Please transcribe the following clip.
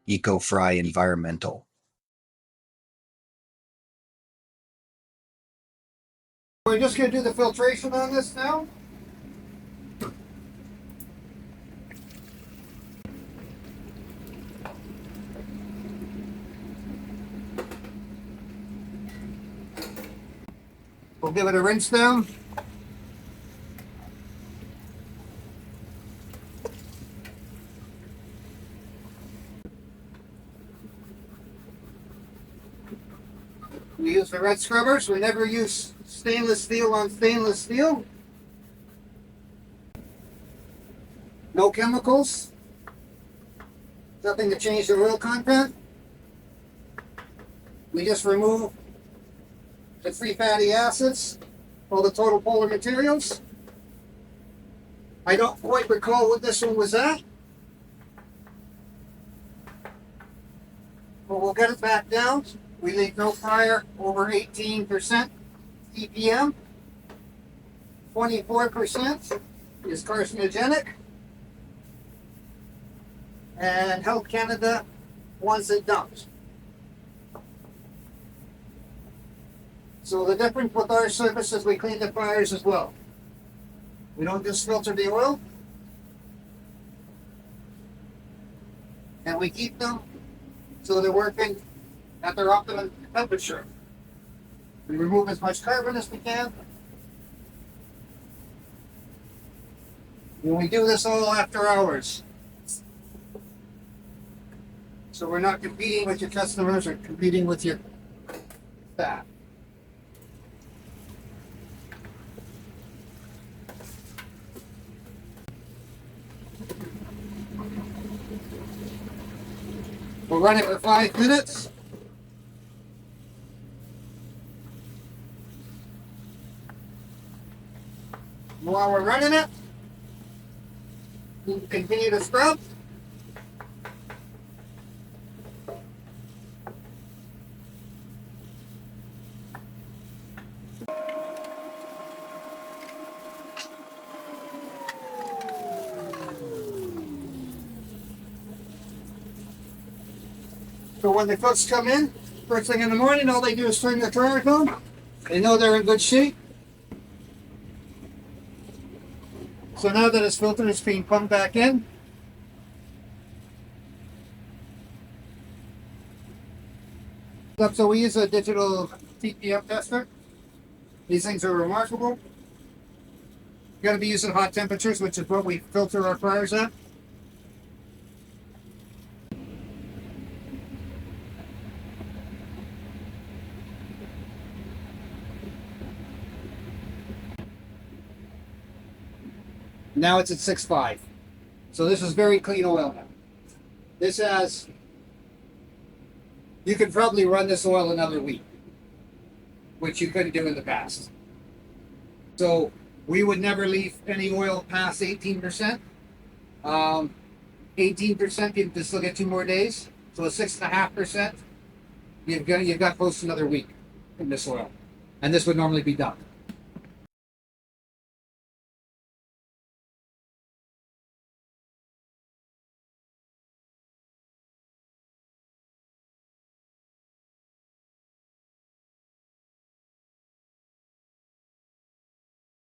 ecoFRY Environmental. We're just going to do the filtration on this now. We'll give it a rinse down. We use the red scrubbers. We never use stainless steel on stainless steel. No chemicals. Nothing to change the oil content. We just remove the free fatty acids, all the total polar materials. I don't quite recall what this one was at, but we'll get it back down. We leave no fryer over 18% ppm. 24% is carcinogenic, and Health Canada wants it dumped. So the difference with our service is we clean the fryers as well. We don't just filter the oil, and we keep them so they're working at their optimum temperature. We remove as much carbon as we can. And we do this all after hours. So we're not competing with your customers or competing with your staff. We'll run it for 5 minutes. While we're running it, we continue to scrub. So when the cooks come in, first thing in the morning, all they do is turn their dryers on. They know they're in good shape. So now that it's filtered, it's being pumped back in. So we use a digital TPM tester. These things are remarkable. You got to be using hot temperatures, which is what we filter our fryers at. Now it's at 6.5. So this is very clean oil now. This has, you could probably run this oil another week, which you couldn't do in the past. So we would never leave any oil past 18%. 18%, you can still get 2 more days. So at 6.5%, you've got close to another week in this oil. And this would normally be done.